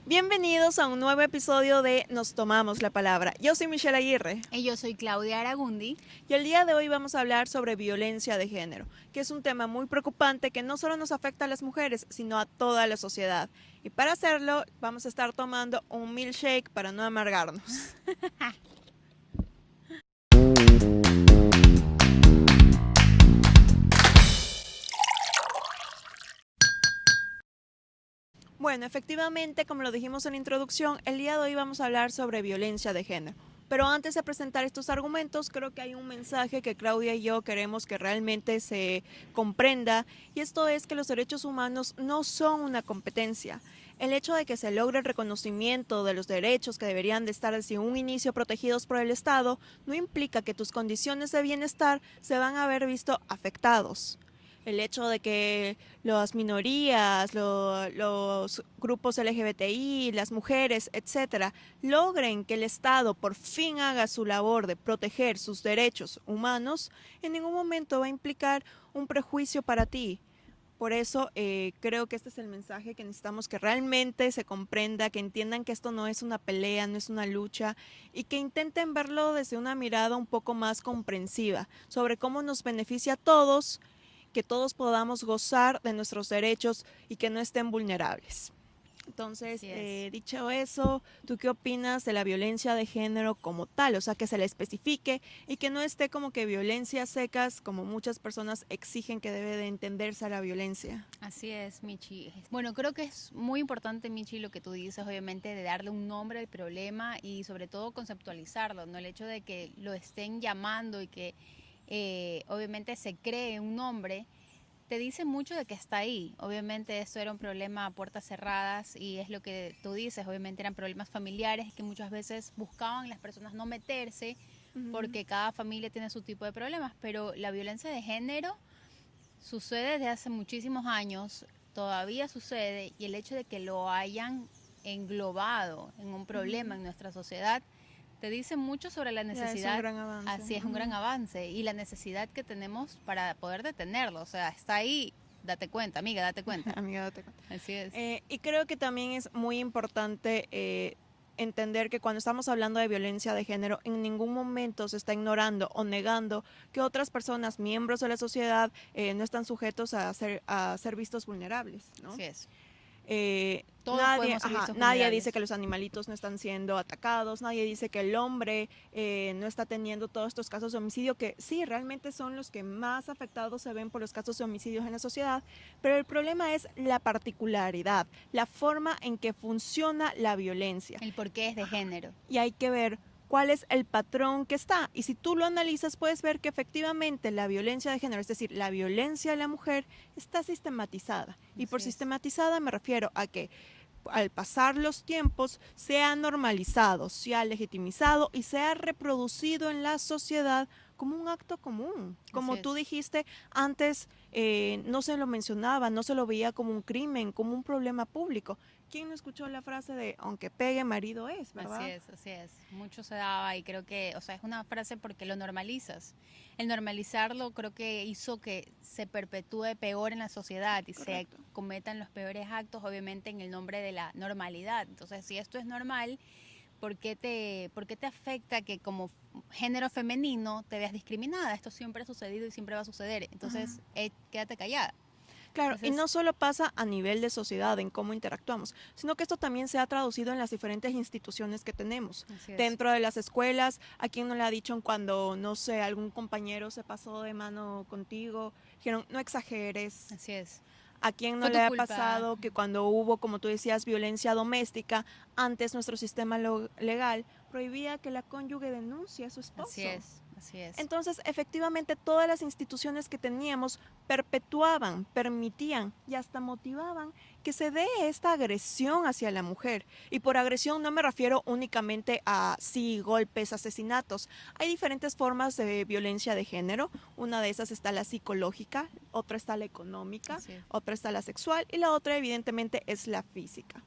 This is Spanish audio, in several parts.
Bienvenidos a un nuevo episodio de Nos Tomamos la Palabra. Yo soy Michelle Aguirre Y yo soy Claudia Aragundi. y el día de hoy vamos a hablar sobre violencia de género, que es un tema muy preocupante que no solo nos afecta a las mujeres, sino a toda la sociedad. Y para hacerlo vamos a estar tomando un milkshake para no amargarnos. Bueno, efectivamente, como lo dijimos en la introducción, el día de hoy vamos a hablar sobre violencia de género. Pero antes de presentar estos argumentos, creo que hay un mensaje que Claudia y yo queremos que realmente se comprenda, y esto es que los derechos humanos no son una competencia. El hecho de que se logre el reconocimiento de los derechos que deberían de estar desde un inicio protegidos por el Estado no implica que tus condiciones de bienestar se van a ver visto afectados. El hecho de que las minorías, los grupos LGBTI, las mujeres, etcétera, logren que el Estado por fin haga su labor de proteger sus derechos humanos, en ningún momento va a implicar un prejuicio para ti. Por eso creo que este es el mensaje que necesitamos, que realmente se comprenda, que entiendan que esto no es una pelea, no es una lucha, y que intenten verlo desde una mirada un poco más comprensiva sobre cómo nos beneficia a todos, que todos podamos gozar de nuestros derechos y que no estén vulnerables. Entonces, dicho eso, ¿tú qué opinas de la violencia de género como tal? O sea, que se la especifique y que no esté como que violencias secas, como muchas personas exigen que debe de entenderse a la violencia. Así es, Michi. Bueno, creo que es muy importante, Michi, lo que tú dices, obviamente, de darle un nombre al problema y sobre todo conceptualizarlo, ¿no? El hecho de que lo estén llamando y que obviamente se cree un nombre, te dice mucho de que está ahí. Obviamente esto era un problema a puertas cerradas y es lo que tú dices, obviamente eran problemas familiares que muchas veces buscaban las personas no meterse porque cada familia tiene su tipo de problemas, pero la violencia de género sucede desde hace muchísimos años, todavía sucede, y el hecho de que lo hayan englobado en un problema en nuestra sociedad te dice mucho sobre la Ya es un necesidad. gran avance. Así es, un gran avance y la necesidad que tenemos para poder detenerlo. O sea, está ahí, date cuenta, amiga, date cuenta. Amiga, date cuenta. Así es. Y creo que también es muy importante entender que cuando estamos hablando de violencia de género, en ningún momento se está ignorando o negando que otras personas, miembros de la sociedad, no están sujetos a ser vistos vulnerables, ¿no? Así es. Todos nadie dice que los animalitos no están siendo atacados, nadie dice que el hombre no está teniendo todos estos casos de homicidio, que sí, realmente son los que más afectados se ven por los casos de homicidios en la sociedad, pero el problema es la particularidad, la forma en que funciona la violencia. El por qué es de género. Y hay que ver cuál es el patrón que está. Y si tú lo analizas, puedes ver que efectivamente la violencia de género, es decir, la violencia de la mujer, está sistematizada. Y por sistematizada me refiero a que al pasar los tiempos se ha normalizado, se ha legitimizado y se ha reproducido en la sociedad como un acto común. Como tú dijiste antes, no se lo mencionaba, no se lo veía como un crimen, como un problema público. ¿Quién no escuchó la frase de aunque pegue, marido es, verdad? Así es, así es. Mucho se daba y creo que, o sea, es una frase porque lo normalizas. El normalizarlo creo que hizo que se perpetúe peor en la sociedad y Correcto. Se cometan los peores actos, obviamente, en el nombre de la normalidad. Entonces, si esto es normal, por qué te afecta que como género femenino te veas discriminada? Esto siempre ha sucedido y siempre va a suceder. Entonces, quédate callada. Claro, y no solo pasa a nivel de sociedad, en cómo interactuamos, sino que esto también se ha traducido en las diferentes instituciones que tenemos. Dentro de las escuelas, ¿a quién no le ha dicho cuando, no sé, algún compañero se pasó de mano contigo? Dijeron, no exageres. Así es. ¿A quién no le ha pasado que cuando hubo, como tú decías, violencia doméstica, antes nuestro sistema legal prohibía que la cónyuge denuncie a su esposo? Así es. Así es. Entonces, efectivamente, todas las instituciones que teníamos perpetuaban, permitían y hasta motivaban que se dé esta agresión hacia la mujer. Y por agresión no me refiero únicamente a, sí, golpes, asesinatos. Hay diferentes formas de violencia de género. Una de esas está la psicológica, otra está la económica, otra está la sexual y la otra, evidentemente, es la física.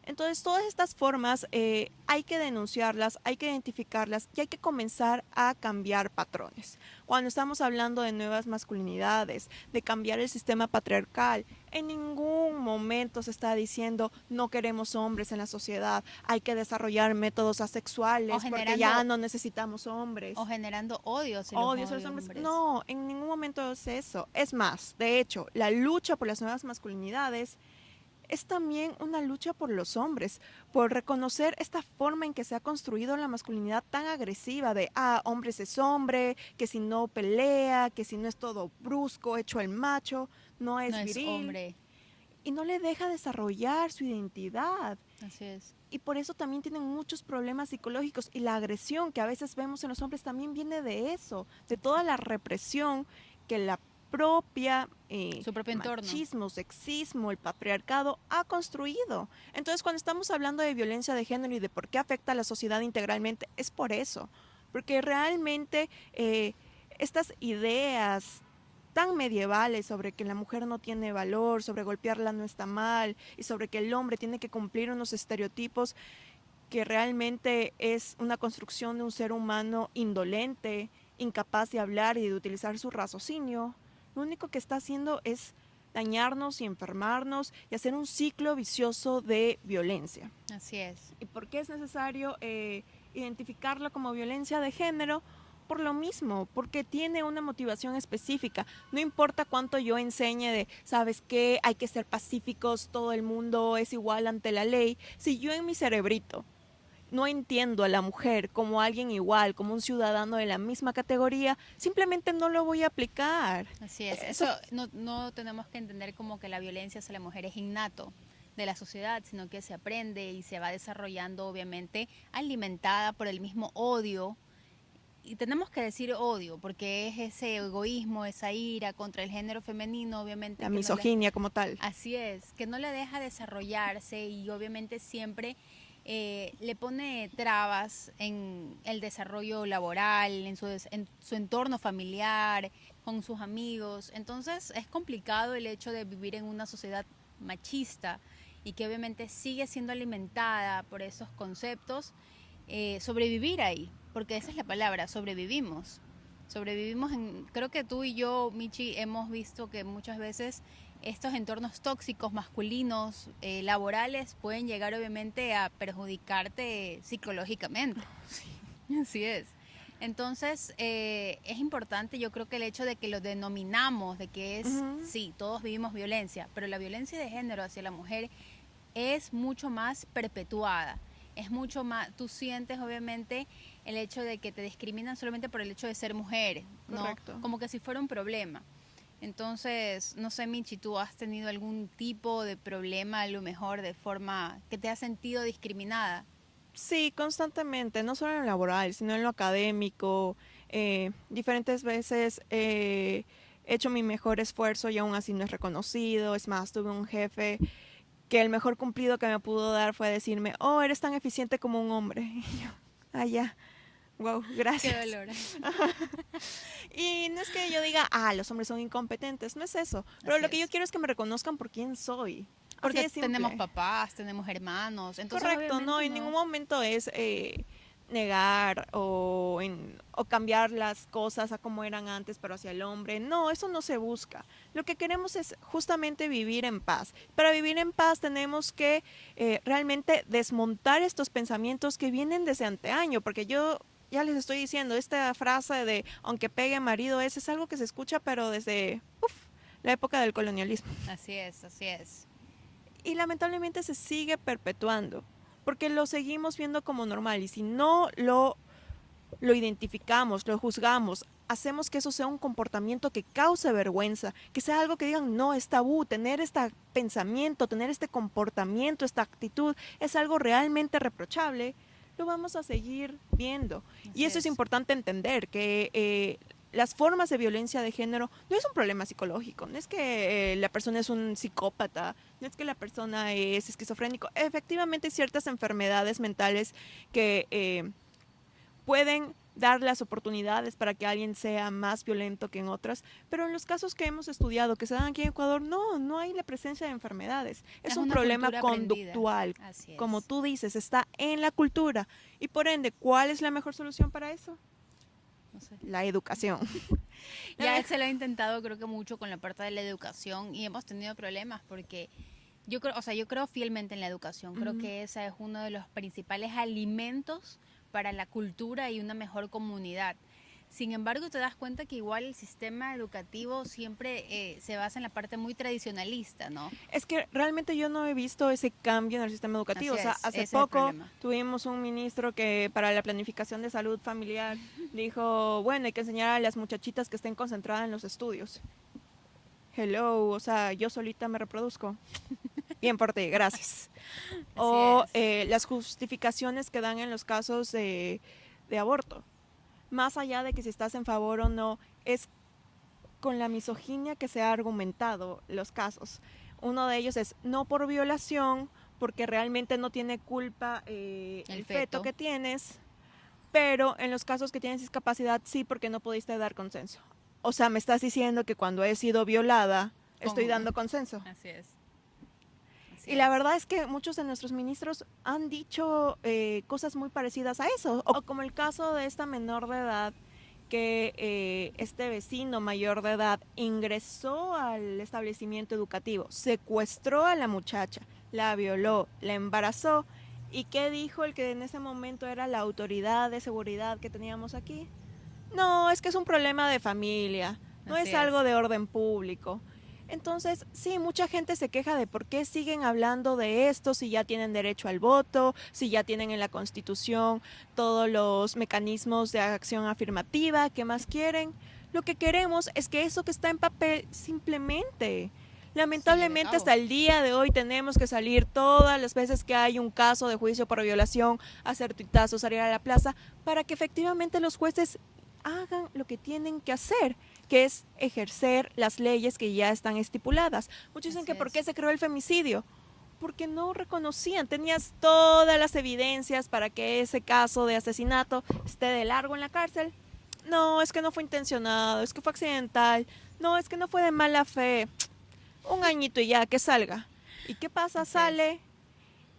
Entonces, todas estas formas hay que denunciarlas, hay que identificarlas y hay que comenzar a cambiar patrones. Cuando estamos hablando de nuevas masculinidades, de cambiar el sistema patriarcal, en ningún momento se está diciendo no queremos hombres en la sociedad, hay que desarrollar métodos asexuales porque ya no necesitamos hombres. O generando odio hacia Odios a los hombres. No, en ningún momento es eso. Es más, de hecho, la lucha por las nuevas masculinidades es también una lucha por los hombres, por reconocer esta forma en que se ha construido la masculinidad tan agresiva de, hombres es hombre, que si no pelea, que si no es todo brusco, hecho el macho, no es viril. Hombre. Y no le deja desarrollar su identidad. Así es. Y por eso también tienen muchos problemas psicológicos y la agresión que a veces vemos en los hombres también viene de eso, de toda la represión que la propia su propio entorno, machismo, sexismo, el patriarcado ha construido. Entonces, cuando estamos hablando de violencia de género y de por qué afecta a la sociedad integralmente, es por eso, porque realmente estas ideas tan medievales sobre que la mujer no tiene valor, sobre golpearla no está mal y sobre que el hombre tiene que cumplir unos estereotipos que realmente es una construcción de un ser humano indolente, incapaz de hablar y de utilizar su raciocinio, lo único que está haciendo es dañarnos y enfermarnos y hacer un ciclo vicioso de violencia. Así es. ¿Y por qué es necesario identificarlo como violencia de género? Por lo mismo, porque tiene una motivación específica. No importa cuánto yo enseñe de, ¿sabes qué? Hay que ser pacíficos, todo el mundo es igual ante la ley. Si yo en mi cerebrito no entiendo a la mujer como alguien igual, como un ciudadano de la misma categoría, simplemente no lo voy a aplicar. Así es. Eso no tenemos que entender como que la violencia hacia la mujer es innato de la sociedad, sino que se aprende y se va desarrollando, obviamente, alimentada por el mismo odio. Y tenemos que decir odio, porque es ese egoísmo, esa ira contra el género femenino, obviamente. La misoginia como tal. Así es, que no le deja desarrollarse y obviamente siempre le pone trabas en el desarrollo laboral, en su entorno familiar, con sus amigos. Entonces es complicado el hecho de vivir en una sociedad machista y que obviamente sigue siendo alimentada por esos conceptos, sobrevivir ahí, porque esa es la palabra, sobrevivimos. Creo que tú y yo, Michi, hemos visto que muchas veces estos entornos tóxicos masculinos, laborales, pueden llegar obviamente a perjudicarte psicológicamente. Sí. Así es. Entonces, es importante, yo creo que el hecho de que lo denominamos, de que es, sí, todos vivimos violencia, pero la violencia de género hacia la mujer es mucho más perpetuada. Es mucho más, tú sientes obviamente el hecho de que te discriminan solamente por el hecho de ser mujer, ¿no? Correcto. Como que si fuera un problema. Entonces, no sé, Michi, ¿tú has tenido algún tipo de problema, a lo mejor de forma que te has sentido discriminada? Sí, constantemente, no solo en lo laboral, sino en lo académico. Diferentes veces he hecho mi mejor esfuerzo y aún así no es reconocido. Es más, tuve un jefe que el mejor cumplido que me pudo dar fue decirme, oh, eres tan eficiente como un hombre. Y yo, ya, wow, gracias. Qué dolor. Y no es que yo diga, los hombres son incompetentes, no es eso. Pero lo que yo quiero es que me reconozcan por quién soy. Porque tenemos papás, tenemos hermanos. Entonces, correcto, no, en ningún momento es negar o cambiar las cosas a como eran antes, pero hacia el hombre. No, eso no se busca. Lo que queremos es justamente vivir en paz. Para vivir en paz tenemos que realmente desmontar estos pensamientos que vienen desde anteaño, porque yo ya les estoy diciendo, esta frase de aunque pegue marido es algo que se escucha, pero desde la época del colonialismo. Así es, así es. Y lamentablemente se sigue perpetuando, porque lo seguimos viendo como normal, y si no lo identificamos, lo juzgamos, hacemos que eso sea un comportamiento que cause vergüenza, que sea algo que digan, no, es tabú, tener este pensamiento, tener este comportamiento, esta actitud, es algo realmente reprochable, lo vamos a seguir viendo. Y eso es importante entender, que las formas de violencia de género no es un problema psicológico, no es que la persona es un psicópata, no es que la persona es esquizofrénico. Efectivamente hay ciertas enfermedades mentales que pueden dar las oportunidades para que alguien sea más violento que en otras, pero en los casos que hemos estudiado, que se dan aquí en Ecuador, no hay la presencia de enfermedades. Es un una problema cultura aprendida. conductual, Así como es. tú dices, está en la cultura. Y por ende, ¿cuál es la mejor solución para eso? No sé. La educación. Ya se lo he intentado creo que mucho con la parte de la educación y hemos tenido problemas porque yo creo, o sea, yo creo fielmente en la educación. Creo que ese es uno de los principales alimentos para la cultura y una mejor comunidad. Sin embargo, te das cuenta que igual el sistema educativo siempre se basa en la parte muy tradicionalista, ¿no? Es que realmente yo no he visto ese cambio en el sistema Así educativo. O sea, es, hace ese es el poco problema. tuvimos un ministro que para la planificación de salud familiar dijo, bueno, hay que enseñar a las muchachitas que estén concentradas en los estudios. Hello, o sea, yo solita me reproduzco. Bien por ti, gracias. O las justificaciones que dan en los casos de aborto. Más allá de que si estás en favor o no, es con la misoginia que se ha argumentado los casos. Uno de ellos es no por violación, porque realmente no tiene culpa el feto que tienes, pero en los casos que tienes discapacidad sí, porque no pudiste dar consenso. O sea, me estás diciendo que cuando he sido violada estoy dando consenso. Así es. Y la verdad es que muchos de nuestros ministros han dicho cosas muy parecidas a eso. O como el caso de esta menor de edad, que este vecino mayor de edad ingresó al establecimiento educativo, secuestró a la muchacha, la violó, la embarazó. ¿Y qué dijo el que en ese momento era la autoridad de seguridad que teníamos aquí? No, es que es un problema de familia, no es algo de orden público. Entonces, sí, mucha gente se queja de por qué siguen hablando de esto si ya tienen derecho al voto, si ya tienen en la Constitución todos los mecanismos de acción afirmativa, ¿qué más quieren? Lo que queremos es que eso que está en papel simplemente. Lamentablemente hasta el día de hoy tenemos que salir todas las veces que hay un caso de juicio por violación, hacer tuitazos, salir a la plaza, para que efectivamente los jueces hagan lo que tienen que hacer, que es ejercer las leyes que ya están estipuladas. Muchos dicen que ¿por qué se creó el femicidio? Porque no reconocían, tenías todas las evidencias para que ese caso de asesinato esté de largo en la cárcel. No, es que no fue intencionado, es que fue accidental, no, es que no fue de mala fe. Un añito y ya, que salga. ¿Y qué pasa? Sale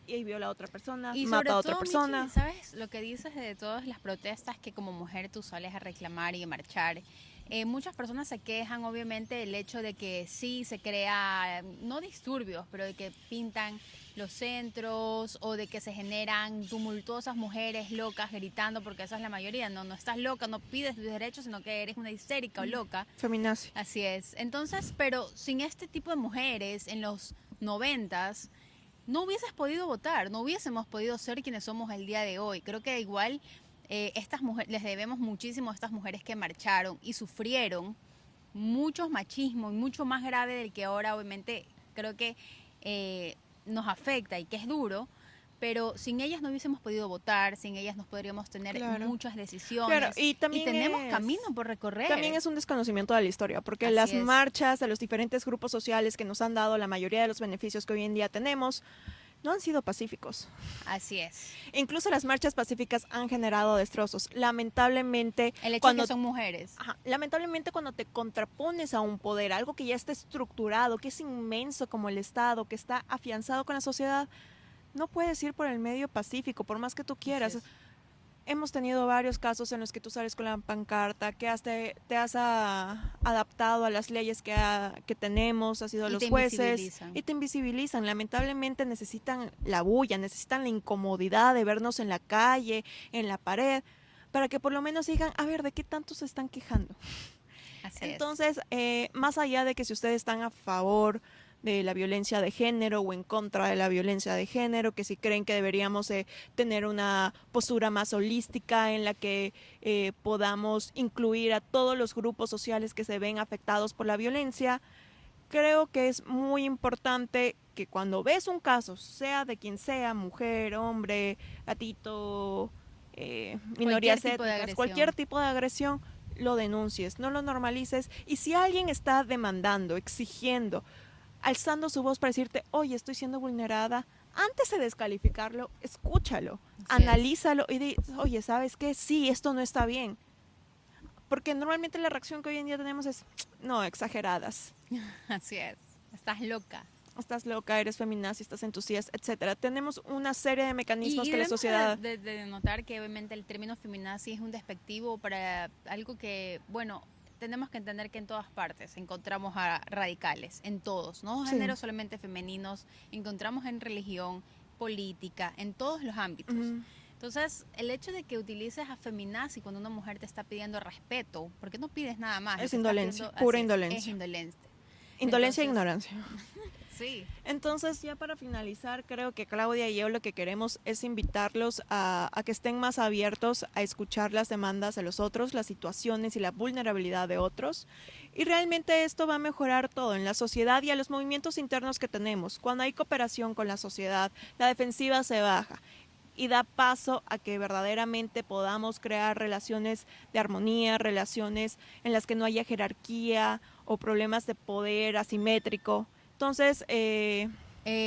y viola a otra persona, y mata a otra todo, persona. Michi, ¿sabes lo que dices de todas las protestas que como mujer tú sales a reclamar y a marchar? Muchas personas se quejan, obviamente, del hecho de que sí se crea, no disturbios, pero de que pintan los centros o de que se generan tumultuosas mujeres locas gritando, porque esa es la mayoría, no estás loca, no pides tus derechos, sino que eres una histérica o loca. Feminazi. Así es. Entonces, pero sin este tipo de mujeres en los 90s, no hubieses podido votar, no hubiésemos podido ser quienes somos el día de hoy. Creo que igual estas mujeres, les debemos muchísimo a estas mujeres que marcharon y sufrieron muchos machismos, mucho más grave del que ahora obviamente creo que nos afecta y que es duro, pero sin ellas no hubiésemos podido votar, sin ellas no podríamos tener muchas decisiones. Claro, y tenemos camino por recorrer. También es un desconocimiento de la historia, porque las marchas de los diferentes grupos sociales que nos han dado la mayoría de los beneficios que hoy en día tenemos no han sido pacíficos. Así es. Incluso las marchas pacíficas han generado destrozos. Lamentablemente, el hecho de que son mujeres. Lamentablemente cuando te contrapones a un poder, algo que ya está estructurado, que es inmenso como el Estado, que está afianzado con la sociedad, no puedes ir por el medio pacífico, por más que tú quieras. Hemos tenido varios casos en los que tú sales con la pancarta, que te has adaptado a las leyes que tenemos, has ido a los jueces y te invisibilizan. Lamentablemente necesitan la bulla, necesitan la incomodidad de vernos en la calle, en la pared, para que por lo menos digan, a ver, ¿de qué tanto se están quejando? Entonces, más allá de que si ustedes están a favor de la violencia de género o en contra de la violencia de género, que si creen que deberíamos tener una postura más holística en la que podamos incluir a todos los grupos sociales que se ven afectados por la violencia, creo que es muy importante que cuando ves un caso, sea de quien sea, mujer, hombre, gatito, minorías étnicas, cualquier tipo de agresión, lo denuncies, no lo normalices. Y si alguien está demandando, exigiendo, alzando su voz para decirte, oye, estoy siendo vulnerada, antes de descalificarlo, escúchalo, Así es. analízalo y di, oye, ¿sabes qué? Sí, esto no está bien. Porque normalmente la reacción que hoy en día tenemos es, no, exageradas. Así es. Estás loca. Estás loca, eres feminazi, estás entusiasta, etcétera. Tenemos una serie de mecanismos Y que la debemos sociedad... de notar que obviamente el término feminazi es un despectivo para algo que, bueno, tenemos que entender que en todas partes encontramos a radicales, en todos, no Sí. géneros solamente femeninos, encontramos en religión, política, en todos los ámbitos. Ujú. Entonces, el hecho de que utilices a feminazi cuando una mujer te está pidiendo respeto, porque no pides nada más. Es lo que estás indolencia, pidiendo- pura así indolencia. Es indolencia. Indolencia e Entonces, ignorancia. Sí. Entonces, ya para finalizar, creo que Claudia y yo lo que queremos es invitarlos a que estén más abiertos a escuchar las demandas de los otros, las situaciones y la vulnerabilidad de otros. Y realmente esto va a mejorar todo en la sociedad y a los movimientos internos que tenemos. Cuando hay cooperación con la sociedad, la defensiva se baja y da paso a que verdaderamente podamos crear relaciones de armonía, relaciones en las que no haya jerarquía o problemas de poder asimétrico. Entonces,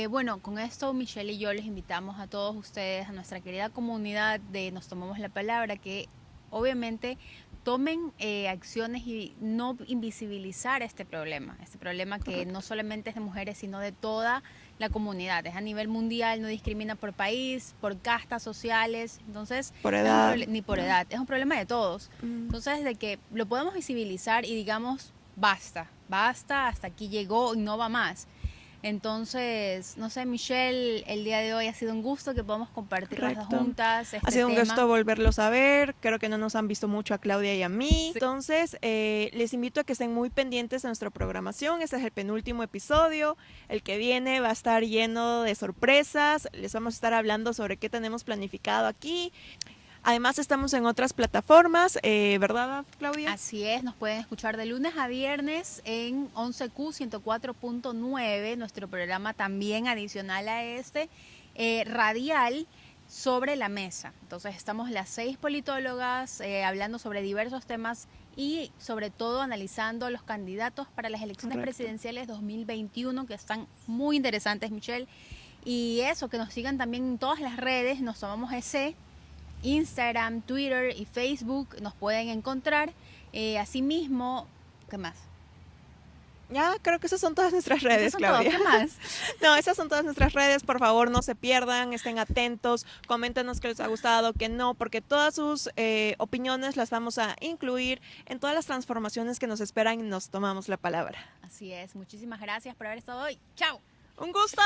Bueno, con esto Michelle y yo les invitamos a todos ustedes, a nuestra querida comunidad de Nos Tomamos la Palabra, que obviamente tomen acciones y no invisibilizar este problema que correcto. no solamente es de mujeres, sino de toda la comunidad, es a nivel mundial, no discrimina por país, por castas sociales, entonces, Por edad. ni por ¿no? edad, es un problema de todos. Mm. Entonces, de que lo podemos visibilizar y digamos, basta, basta, hasta aquí llegó y no va más. Entonces, no sé, Michelle, el día de hoy ha sido un gusto que podamos compartir las dos Correcto. juntas este Ha sido un tema. gusto volverlos a ver. Creo que no nos han visto mucho a Claudia y a mí. Sí. Entonces, les invito a que estén muy pendientes de nuestra programación. Este es el penúltimo episodio. El que viene va a estar lleno de sorpresas. Les vamos a estar hablando sobre qué tenemos planificado aquí. Además, estamos en otras plataformas, ¿verdad, Claudia? Así es, nos pueden escuchar de lunes a viernes en 11Q 104.9, nuestro programa también adicional a este, radial sobre la mesa. Entonces estamos las 6 politólogas hablando sobre diversos temas y sobre todo analizando los candidatos para las elecciones Correcto. presidenciales 2021 que están muy interesantes, Michelle. Y eso, que nos sigan también en todas las redes, Nos Tomamos ese. Instagram, Twitter y Facebook nos pueden encontrar. Asimismo, ¿qué más? Ya, creo que esas son todas nuestras redes, Esas son todo. Claudia. ¿Qué más? No, esas son todas nuestras redes. Por favor, no se pierdan, estén atentos, coméntenos qué les ha gustado, qué no, porque todas sus opiniones las vamos a incluir en todas las transformaciones que nos esperan y Nos Tomamos la Palabra. Así es. Muchísimas gracias por haber estado hoy. ¡Chao! ¡Un gusto!